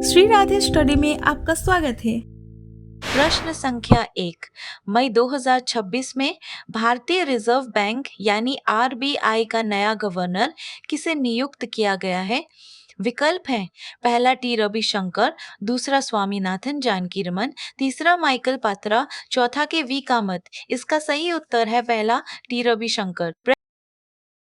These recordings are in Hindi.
श्री राधे स्टडी में आपका स्वागत है। प्रश्न संख्या 1। मई 2026 में भारतीय रिजर्व बैंक यानी आरबीआई का नया गवर्नर किसे नियुक्त किया गया है? विकल्प हैं पहला टी रविशंकर, दूसरा स्वामीनाथन जानकीरमन, तीसरा माइकल पात्रा, चौथा के वी कामत। इसका सही उत्तर है पहला टी रविशंकर।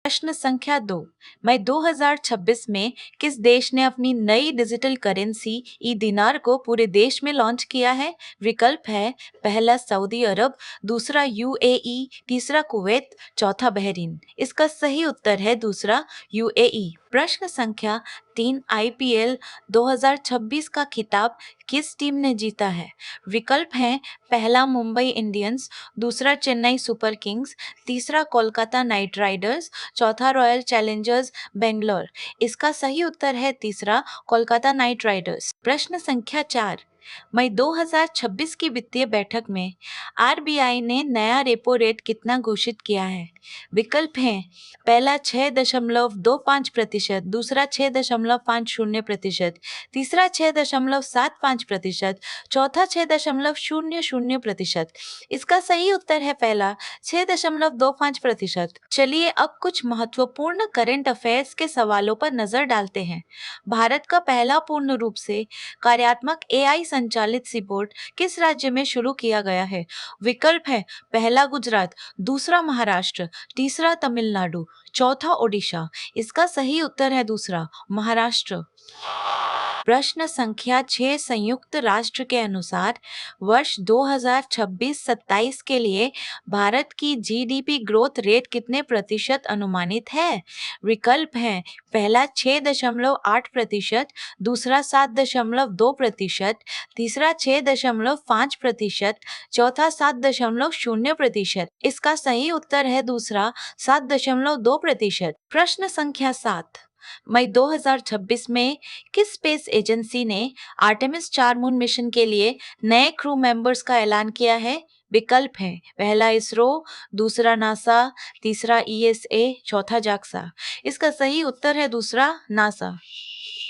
प्रश्न संख्या 2। मई 2026 में किस देश ने अपनी नई डिजिटल करेंसी ई दिनार को पूरे देश में लॉन्च किया है? विकल्प है पहला सऊदी अरब, दूसरा यूएई, तीसरा कुवैत, चौथा बहरीन। इसका सही उत्तर है दूसरा यूएई। प्रश्न संख्या 3। आईपीएल 2026 का खिताब किस टीम ने जीता है? विकल्प हैं पहला मुंबई इंडियंस, दूसरा चेन्नई सुपर किंग्स, तीसरा कोलकाता नाइट राइडर्स, चौथा रॉयल चैलेंजर्स बेंगलोर। इसका सही उत्तर है तीसरा कोलकाता नाइट राइडर्स। प्रश्न संख्या 4। मई 2026 की वित्तीय बैठक में आरबीआई ने नया रेपो रेट कितना घोषित किया है? विकल्प हैं पहला 6.25%, दूसरा 6.50%, तीसरा 6.75%, चौथा 6.00%। इसका सही उत्तर है पहला 6.25%। चलिए अब कुछ महत्वपूर्ण करंट अफेयर्स के सवालों पर नजर डालते हैं। भारत का पहला पूर्ण रूप से कार्यात्मक एआई संचालित सीपोर्ट किस राज्य में शुरू किया गया है? विकल्प है पहला गुजरात, दूसरा महाराष्ट्र, तीसरा तमिलनाडु, चौथा ओडिशा। इसका सही उत्तर है दूसरा महाराष्ट्र। प्रश्न संख्या 6। संयुक्त राष्ट्र के अनुसार वर्ष 2026-27 के लिए भारत की जीडीपी ग्रोथ रेट कितने प्रतिशत अनुमानित है? विकल्प हैं पहला 6.8%, दूसरा 7.2%, तीसरा 6.5%, चौथा 7.0%। इसका सही उत्तर है दूसरा 7.2%। प्रश्न संख्या 7। मई 2026 में किस स्पेस एजेंसी ने आर्टेमिस 4 मून मिशन के लिए नए क्रू मेंबर्स का ऐलान किया है? विकल्प हैं पहला इसरो, दूसरा नासा, तीसरा ईएसए, चौथा जाक्सा। इसका सही उत्तर है दूसरा नासा।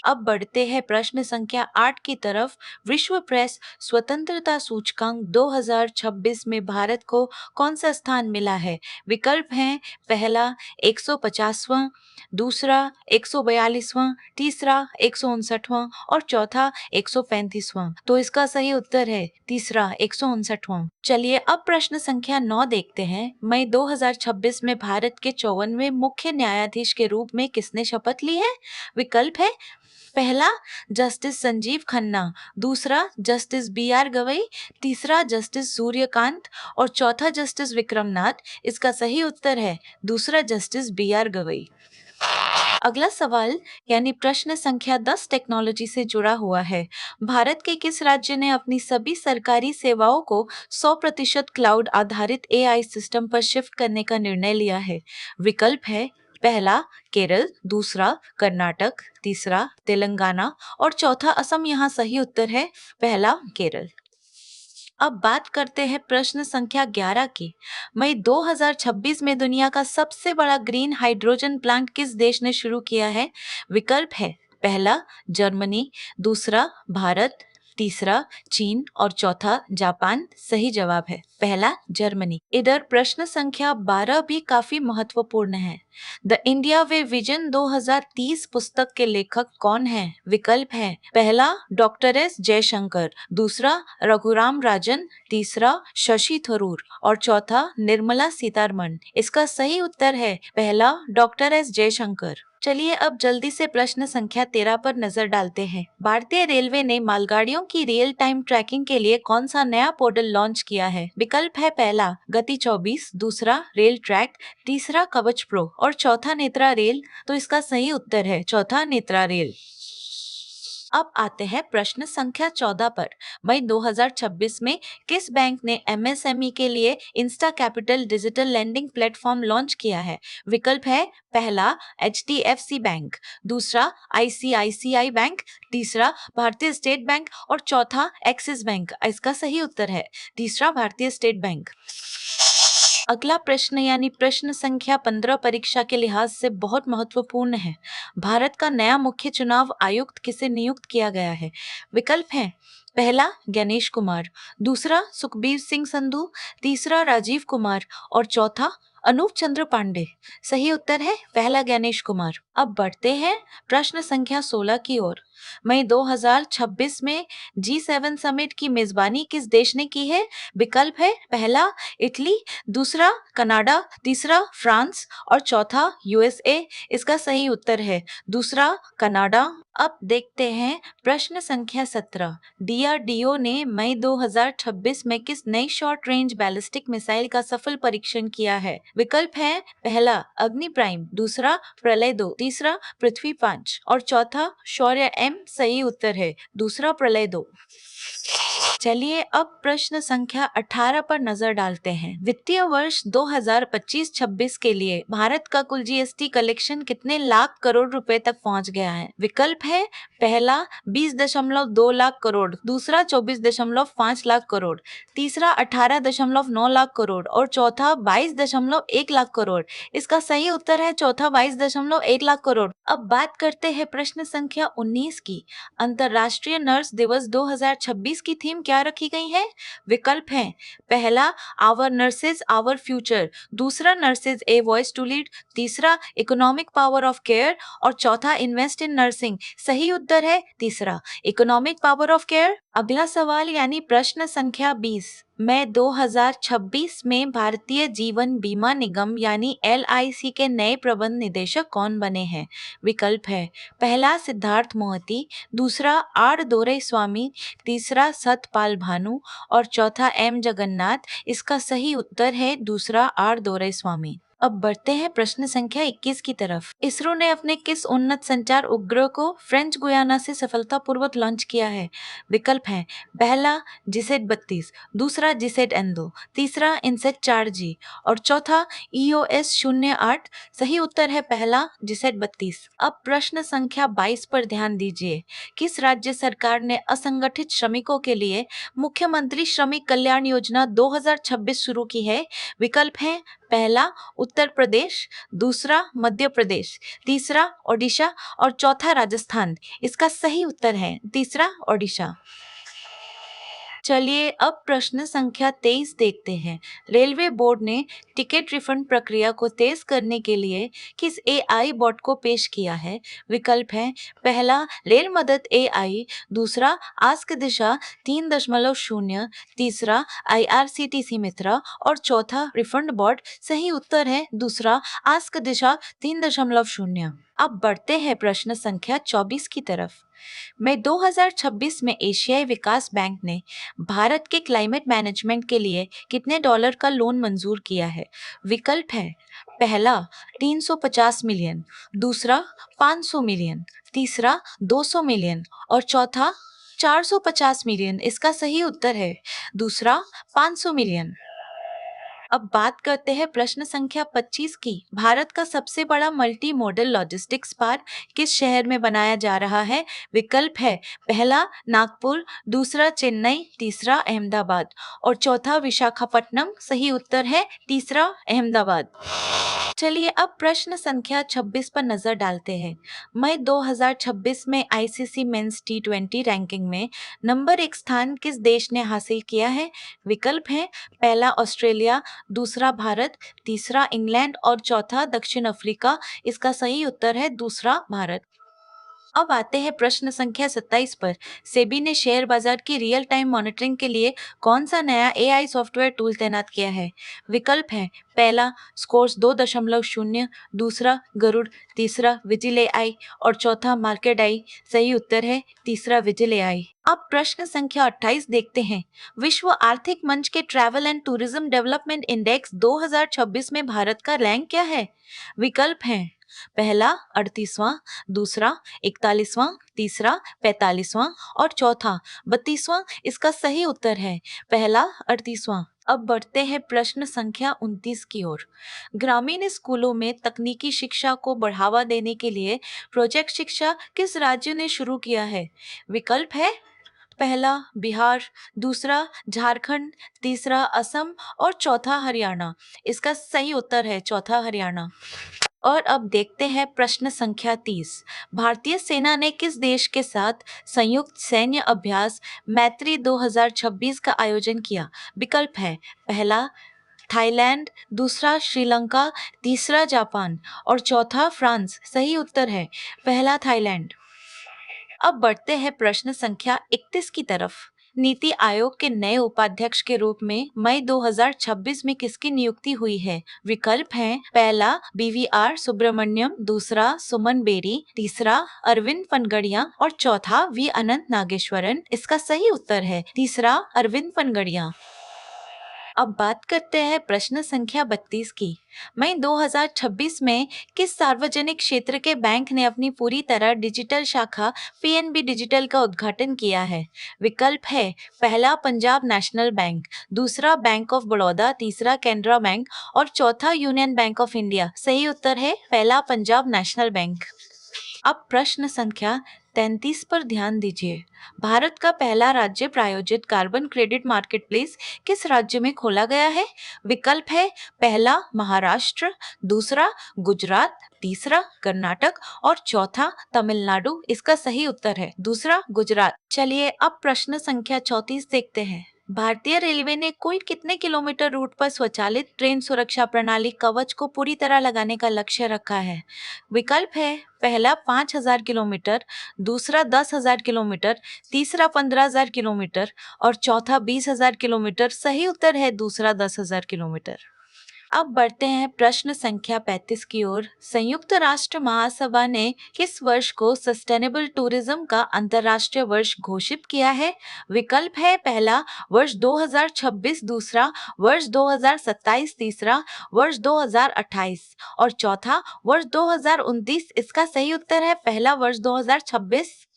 अब बढ़ते हैं प्रश्न संख्या 8 की तरफ। विश्व प्रेस स्वतंत्रता सूचकांक 2026 में भारत को कौन सा स्थान मिला है? विकल्प हैं पहला 150वां, दूसरा 142वां, तीसरा 159वां और चौथा 135वां। तो इसका सही उत्तर है तीसरा 159वां। चलिए अब प्रश्न संख्या 9 देखते हैं। मई 2026 में भारत के 54वें मुख्य न्यायाधीश के रूप में किसने शपथ ली है? विकल्प है पहला जस्टिस संजीव खन्ना, दूसरा जस्टिस बी.आर. गवई, तीसरा जस्टिस सूर्यकांत और चौथा जस्टिस विक्रमनाथ। इसका सही उत्तर है दूसरा जस्टिस बी.आर. गवई। अगला सवाल यानी प्रश्न संख्या 10 टेक्नोलॉजी से जुड़ा हुआ है। भारत के किस राज्य ने अपनी सभी सरकारी सेवाओं को 100% क्लाउड आधारित एआई सिस्टम पर शिफ्ट करने का निर्णय लिया है? विकल्प है पहला केरल, दूसरा कर्नाटक, तीसरा तेलंगाना और चौथा असम। यहाँ सही उत्तर है पहला केरल। अब बात करते हैं प्रश्न संख्या 11 की। मई 2026 में दुनिया का सबसे बड़ा ग्रीन हाइड्रोजन प्लांट किस देश ने शुरू किया है? विकल्प है पहला जर्मनी, दूसरा भारत, तीसरा चीन और चौथा जापान। सही जवाब है पहला जर्मनी। इधर प्रश्न संख्या 12 भी काफी महत्वपूर्ण है। द इंडिया वे विजन 2030 पुस्तक के लेखक कौन हैं? विकल्प है पहला डॉक्टर एस जयशंकर, दूसरा रघुराम राजन, तीसरा शशि थरूर और चौथा निर्मला सीतारमण। इसका सही उत्तर है पहला डॉक्टर एस जयशंकर। चलिए अब जल्दी से प्रश्न संख्या 13 पर नजर डालते हैं। भारतीय रेलवे ने मालगाड़ियों की रियल टाइम ट्रैकिंग के लिए कौन सा नया पोर्टल लॉन्च किया है? विकल्प है पहला गति 24, दूसरा रेल ट्रैक, तीसरा कवच प्रो और चौथा नेत्रा रेल। तो इसका सही उत्तर है चौथा नेत्रा रेल। अब आते हैं प्रश्न संख्या 14 पर। मई 2026 में किस बैंक ने एमएसएमई के लिए Insta capital digital lending platform launch किया है? विकल्प है पहला एचडीएफसी बैंक, दूसरा आईसीआईसीआई बैंक, तीसरा भारतीय स्टेट बैंक और चौथा एक्सिस बैंक। इसका सही उत्तर है तीसरा भारतीय स्टेट बैंक। अगला प्रश्न यानी प्रश्न संख्या 15 परीक्षा के लिहाज से बहुत महत्वपूर्ण है। भारत का नया मुख्य चुनाव आयुक्त किसे नियुक्त किया गया है? विकल्प हैं पहला ज्ञानेश कुमार, दूसरा सुखबीर सिंह संधू, तीसरा राजीव कुमार और चौथा अनूप चंद्र पांडे। सही उत्तर है पहला ज्ञानेश कुमार। अब बढ़ते हैं प्रश्न संख्या 16 की ओर। मई 2026 में G7 समिट की मेजबानी किस देश ने की है? विकल्प है पहला इटली, दूसरा कनाडा, तीसरा फ्रांस और चौथा यूएसए। इसका सही उत्तर है दूसरा कनाडा। अब देखते हैं प्रश्न संख्या 17। डीआरडीओ ने मई 2026 में किस नई शॉर्ट रेंज बैलिस्टिक मिसाइल का सफल परीक्षण किया है? विकल्प है पहला अग्नि प्राइम, दूसरा प्रलय 2, तीसरा पृथ्वी 5 और चौथा शौर्य एम। सही उत्तर है दूसरा प्रलय 2। चलिए अब प्रश्न संख्या 18 पर नजर डालते हैं। वित्तीय वर्ष 2025-26 के लिए भारत का कुल जीएसटी कलेक्शन कितने लाख करोड़ रुपए तक पहुंच गया है? विकल्प है पहला 20.2 लाख करोड़, दूसरा 24.5 लाख करोड़, तीसरा 18.9 लाख करोड़ और चौथा 22.1 लाख करोड़। इसका सही उत्तर है चौथा 22.1 लाख करोड़। अब बात करते हैं प्रश्न संख्या 19 की। अंतर्राष्ट्रीय नर्स दिवस 2026 की थीम क्या रखी गई है? विकल्प हैं पहला आवर नर्सेज आवर फ्यूचर, दूसरा nurses a voice to lead, तीसरा इकोनॉमिक पावर ऑफ केयर और चौथा इन्वेस्ट इन नर्सिंग। सही उत्तर है तीसरा इकोनॉमिक पावर ऑफ केयर। अगला सवाल यानी प्रश्न संख्या 20। मई 2026 में भारतीय जीवन बीमा निगम यानी LIC के नए प्रबंध निदेशक कौन बने हैं? विकल्प है पहला सिद्धार्थ मोहती, दूसरा R दोरईस्वामी, तीसरा सतपाल भानु और चौथा M जगन्नाथ। इसका सही उत्तर है दूसरा R दोरईस्वामी। अब बढ़ते हैं प्रश्न संख्या 21 की तरफ। इसरो ने अपने किस उन्नत संचार उपग्रह को फ्रेंच गुयाना से सफलतापूर्वक लॉन्च किया है? विकल्प हैं पहला जिसेट 32, दूसरा जिसेट N2, तीसरा इनसेट 4G और चौथा EOS 08। सही उत्तर है पहला जिसेट 32। अब प्रश्न संख्या 22 पर ध्यान दीजिए। किस राज्य सरकार ने असंगठित श्रमिकों के लिए मुख्यमंत्री श्रमिक कल्याण योजना 2026 शुरू की है? विकल्प हैं पहला उत्तर प्रदेश, दूसरा मध्य प्रदेश, तीसरा ओडिशा और चौथा राजस्थान। इसका सही उत्तर है तीसरा ओडिशा। चलिए अब प्रश्न संख्या 23 देखते हैं। रेलवे बोर्ड ने टिकट रिफंड प्रक्रिया को तेज करने के लिए किस AI बॉट को पेश किया है? विकल्प हैं पहला रेल मदद AI, दूसरा आस्क दिशा 3.0, तीसरा IRCTC मित्रा और चौथा रिफंड बॉट। सही उत्तर है दूसरा आस्क दिशा 3.0। अब बढ़ते हैं प्रश्न संख्या 24 की तरफ। मई 2026 में एशियाई विकास बैंक ने भारत के क्लाइमेट मैनेजमेंट के लिए कितने डॉलर का लोन मंजूर किया है? विकल्प है पहला 350 मिलियन, दूसरा 500 मिलियन, तीसरा 200 मिलियन और चौथा 450 मिलियन। इसका सही उत्तर है दूसरा 500 मिलियन। अब बात करते हैं प्रश्न संख्या 25 की। भारत का सबसे बड़ा मल्टी मॉडल लॉजिस्टिक्स पार्क किस शहर में बनाया जा रहा है? विकल्प है पहला नागपुर, दूसरा चेन्नई, तीसरा अहमदाबाद और चौथा विशाखापट्टनम। सही उत्तर है तीसरा अहमदाबाद। चलिए अब प्रश्न संख्या 26 पर नजर डालते हैं। मई 2026 में ICC मेंस T20 रैंकिंग में नंबर 1 स्थान किस देश ने हासिल किया है? विकल्प हैं पहला ऑस्ट्रेलिया, दूसरा भारत, तीसरा इंग्लैंड और चौथा दक्षिण अफ्रीका। इसका सही उत्तर है दूसरा भारत। अब आते हैं प्रश्न संख्या 27 पर। सेबी ने शेयर बाजार की रियल टाइम मॉनिटरिंग के लिए कौन सा नया AI सॉफ्टवेयर टूल तैनात किया है? विकल्प है पहला स्कोर्स 2.0, दूसरा गरुड़, तीसरा विजिल AI और चौथा मार्केट आई। सही उत्तर है तीसरा विजिल AI। अब प्रश्न संख्या 28 देखते हैं। विश्व आर्थिक मंच के travel and tourism development index 2026 में भारत का रैंक क्या है? विकल्प हैं पहला 38वां, दूसरा 41वां, तीसरा 45वां और चौथा 32वां। इसका सही उत्तर है पहला 38वां। अब बढ़ते हैं प्रश्न संख्या 29 की ओर। ग्रामीण स्कूलों में तकनीकी शिक्षा को बढ़ावा देने के लिए प्रोजेक्ट शिक्षा किस राज्य ने शुरू किया है? विकल्प है पहला बिहार, दूसरा झारखंड, तीसरा असम और चौथा हरियाणा। इसका सही उत्तर है चौथा हरियाणा। और अब देखते हैं प्रश्न संख्या 30। भारतीय सेना ने किस देश के साथ संयुक्त सैन्य अभ्यास मैत्री 2026 का आयोजन किया? विकल्प है पहला थाईलैंड, दूसरा श्रीलंका, तीसरा जापान और चौथा फ्रांस। सही उत्तर है पहला थाईलैंड। अब बढ़ते हैं प्रश्न संख्या 31 की तरफ। नीति आयोग के नए उपाध्यक्ष के रूप में मई 2026 में किसकी नियुक्ति हुई है? विकल्प हैं पहला BVR सुब्रमण्यम, दूसरा सुमन बेरी, तीसरा अरविंद पनगड़िया और चौथा V अनंत नागेश्वरन। इसका सही उत्तर है तीसरा अरविंद पनगड़िया। अब बात करते हैं प्रश्न संख्या 32 की। मई 2026 में किस सार्वजनिक क्षेत्र के बैंक ने अपनी पूरी तरह डिजिटल शाखा PNB डिजिटल का उद्घाटन किया है? विकल्प है पहला पंजाब नेशनल बैंक, दूसरा बैंक ऑफ बड़ौदा, तीसरा कैनरा बैंक और चौथा यूनियन बैंक ऑफ इंडिया। सही उत्तर है पहला पंजाब नेशनल बैंक। अब प्रश्न संख्या 33 पर ध्यान दीजिए। भारत का पहला राज्य प्रायोजित कार्बन क्रेडिट मार्केटप्लेस किस राज्य में खोला गया है? विकल्प है पहला महाराष्ट्र, दूसरा गुजरात, तीसरा कर्नाटक और चौथा तमिलनाडु। इसका सही उत्तर है दूसरा गुजरात। चलिए अब प्रश्न संख्या 34 देखते हैं। भारतीय रेलवे ने कुल कितने किलोमीटर रूट पर स्वचालित ट्रेन सुरक्षा प्रणाली कवच को पूरी तरह लगाने का लक्ष्य रखा है? विकल्प है पहला 5,000 किलोमीटर, दूसरा 10,000 किलोमीटर, तीसरा 15,000 किलोमीटर और चौथा 20,000 किलोमीटर। सही उत्तर है दूसरा 10,000 किलोमीटर। अब बढ़ते हैं प्रश्न संख्या 35 की ओर। संयुक्त राष्ट्र महासभा ने किस वर्ष को सस्टेनेबल टूरिज्म का अंतर्राष्ट्रीय वर्ष घोषित किया है? विकल्प है पहला वर्ष 2026, दूसरा वर्ष 2027, तीसरा वर्ष 2028 और चौथा वर्ष 2029। इसका सही उत्तर है पहला वर्ष 2026।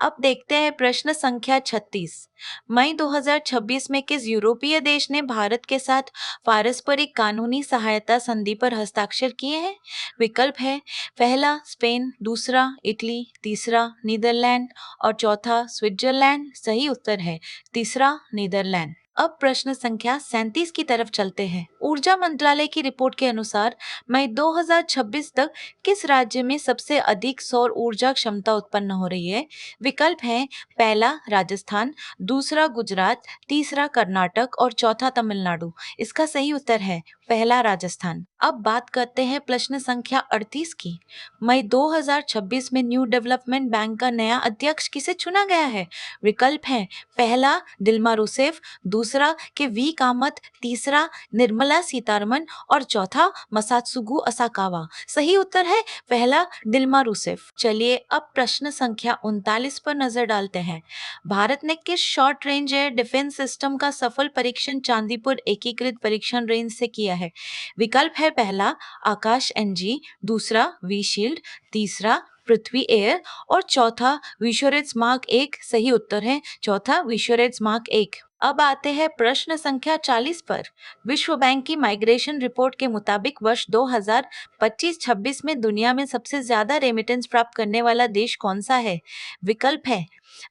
अब देखते हैं प्रश्न संख्या 36। मई 2026 में किस यूरोपीय देश ने भारत के साथ पारस्परिक कानूनी सहायता संधि पर हस्ताक्षर किए हैं? विकल्प है पहला स्पेन, दूसरा इटली, तीसरा नीदरलैंड और चौथा स्विट्जरलैंड। सही उत्तर है तीसरा नीदरलैंड। अब प्रश्न संख्या 37 की तरफ चलते हैं। ऊर्जा मंत्रालय की रिपोर्ट के अनुसार मई 2026 तक किस राज्य में सबसे अधिक सौर ऊर्जा क्षमता उत्पन्न हो रही है? विकल्प हैं पहला राजस्थान, दूसरा गुजरात, तीसरा कर्नाटक और चौथा तमिलनाडु। इसका सही उत्तर है पहला राजस्थान। अब बात करते हैं प्रश्न संख्या 38 की। मई 2026 में न्यू डेवलपमेंट बैंक का नया अध्यक्ष किसे चुना गया है? विकल्प हैं पहला दिल्मा रूसेफ, दूसरा के वी कामत, तीसरा निर्मला सीतारमन और चौथा मसात्सुगु असाकावा। सही उत्तर है पहला दिल्मा रूसेफ। चलिए अब प्रश्न संख्या 39 पर नजर डालते हैं। भारत ने किस short range air defence system का सफल परीक्षण चांदीपुर एकीकृत परीक्षण रेंज से किया है? विकल्प है पहला आकाश NG, दूसरा वी शील्ड, तीसरा पृथ्वी एयर और चौथा विश्वरेज मार्क 1। सही उत्तर है चौथा विश्वरेज मार्क 1। अब आते हैं प्रश्न संख्या 40 पर। विश्व बैंक की माइग्रेशन रिपोर्ट के मुताबिक वर्ष 2025-26 में दुनिया में सबसे ज्यादा रेमिटेंस प्राप्त करने वाला देश कौन सा है? विकल्प है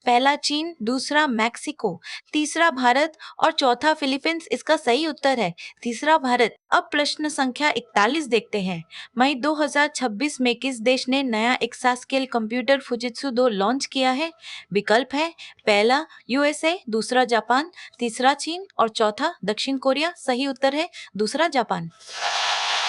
पहला चीन, दूसरा मैक्सिको, तीसरा भारत और चौथा फिलीपींस। इसका सही उत्तर है तीसरा भारत। अब प्रश्न संख्या 41 देखते हैं। मई 2026 में किस देश ने नया एक्सास्केल कंप्यूटर फुजित्सु 2 लॉन्च किया है? विकल्प है पहला USA, दूसरा जापान, तीसरा चीन और चौथा दक्षिण कोरिया। सही उत्तर है दूसरा जापान।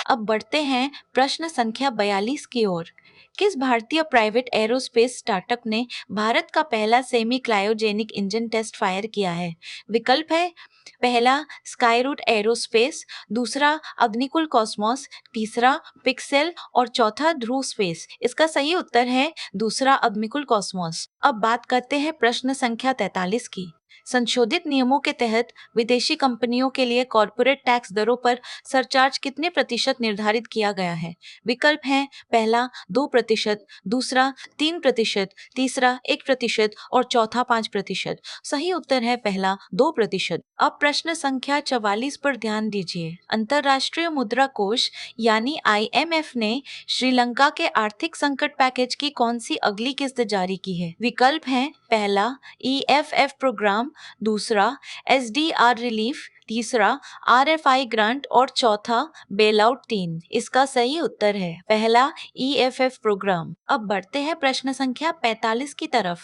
अब बढ़ते हैं प्रश्न संख्या 42 की ओर। किस भारतीय प्राइवेट एरोस्पेस स्टार्टअप ने भारत का पहला semi cryogenic engine test fire किया है? विकल्प है पहला स्काईरूट एरोस्पेस, दूसरा अग्निकुल कॉस्मोस, तीसरा पिक्सेल और चौथा ध्रुव स्पेस। इसका सही उत्तर है दूसरा अग्निकुल कॉस्मोस। अब बात करते हैं प्रश्न संख्या 43 की। संशोधित नियमों के तहत विदेशी कंपनियों के लिए कॉर्पोरेट टैक्स दरों पर सरचार्ज कितने प्रतिशत निर्धारित किया गया है? विकल्प हैं पहला 2%, दूसरा 3%, तीसरा 1% और चौथा 5%। सही उत्तर है पहला 2%। अब प्रश्न संख्या 44 पर ध्यान दीजिए। अंतर्राष्ट्रीय मुद्रा कोष यानी IMF ने श्रीलंका के आर्थिक संकट पैकेज की कौन सी अगली किस्त जारी की है? विकल्प हैं पहला EFF प्रोग्राम, दूसरा SDR रिलीफ, तीसरा RFI ग्रांट और चौथा बेल आउट 3। इसका सही उत्तर है पहला EFF प्रोग्राम। अब बढ़ते हैं प्रश्न संख्या 45 की तरफ।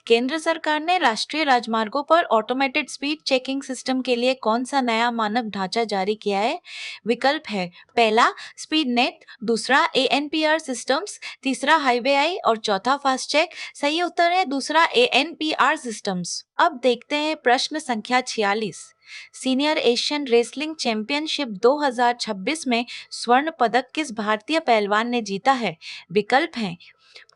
केंद्र सरकार ने राष्ट्रीय राजमार्गों पर ऑटोमेटेड स्पीड चेकिंग सिस्टम के लिए कौन सा नया मानक ढांचा जारी किया है? विकल्प है पहला स्पीड नेट, दूसरा ANPR सिस्टम्स, तीसरा हाईवे आई और चौथा फास्ट चेक। सही उत्तर है दूसरा ANPR सिस्टम्स। अब देखते हैं प्रश्न संख्या 46। सीनियर एशियन रेसलिंग चैंपियनशिप 2026 में स्वर्ण पदक किस भारतीय पहलवान ने जीता है? विकल्प हैं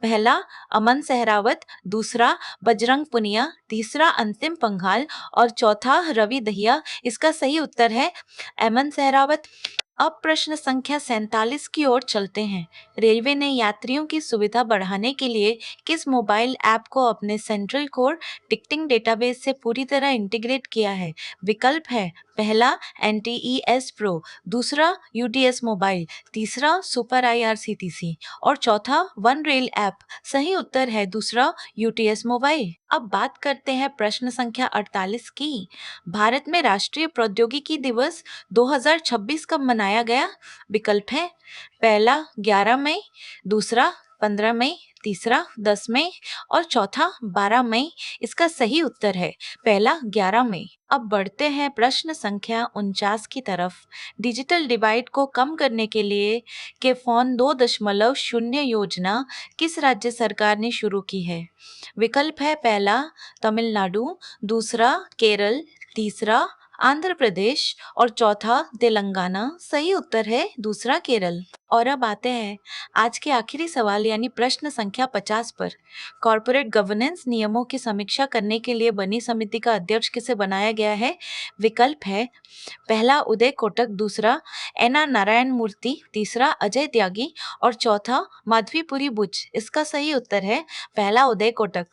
पहला अमन सहरावत, दूसरा बजरंग पुनिया, तीसरा अंतिम पंघाल और चौथा रवि दहिया। इसका सही उत्तर है अमन सहरावत। अब प्रश्न संख्या 47 की ओर चलते हैं। रेलवे ने यात्रियों की सुविधा बढ़ाने के लिए किस मोबाइल ऐप को अपने सेंट्रल कोर टिकटिंग डेटाबेस से पूरी तरह इंटीग्रेट किया है? विकल्प है पहला NTES प्रो, दूसरा UTS मोबाइल, तीसरा सुपर IRCTC और चौथा वन रेल ऐप। सही उत्तर है दूसरा UTS मोबाइल। अब बात करते हैं प्रश्न संख्या 48 की। भारत में राष्ट्रीय प्रौद्योगिकी दिवस 2026 कब मनाया गया? विकल्प है पहला 11 मई, दूसरा 15 मई, तीसरा 10 मई और चौथा 12 मई। इसका सही उत्तर है पहला 11 मई। अब बढ़ते हैं प्रश्न संख्या 49 की तरफ। डिजिटल डिवाइड को कम करने के लिए के फोन 2.0 योजना किस राज्य सरकार ने शुरू की है? विकल्प है पहला तमिलनाडु, दूसरा केरल, तीसरा आंध्र प्रदेश और चौथा तेलंगाना। सही उत्तर है दूसरा केरल। और अब आते हैं आज के आखिरी सवाल यानी प्रश्न संख्या 50 पर। कॉर्पोरेट गवर्नेंस नियमों की समीक्षा करने के लिए बनी समिति का अध्यक्ष किसे बनाया गया है? विकल्प है पहला उदय कोटक, दूसरा NR नारायण मूर्ति, तीसरा अजय त्यागी और चौथा माधवीपुरी बुच। इसका सही उत्तर है पहला उदय कोटक।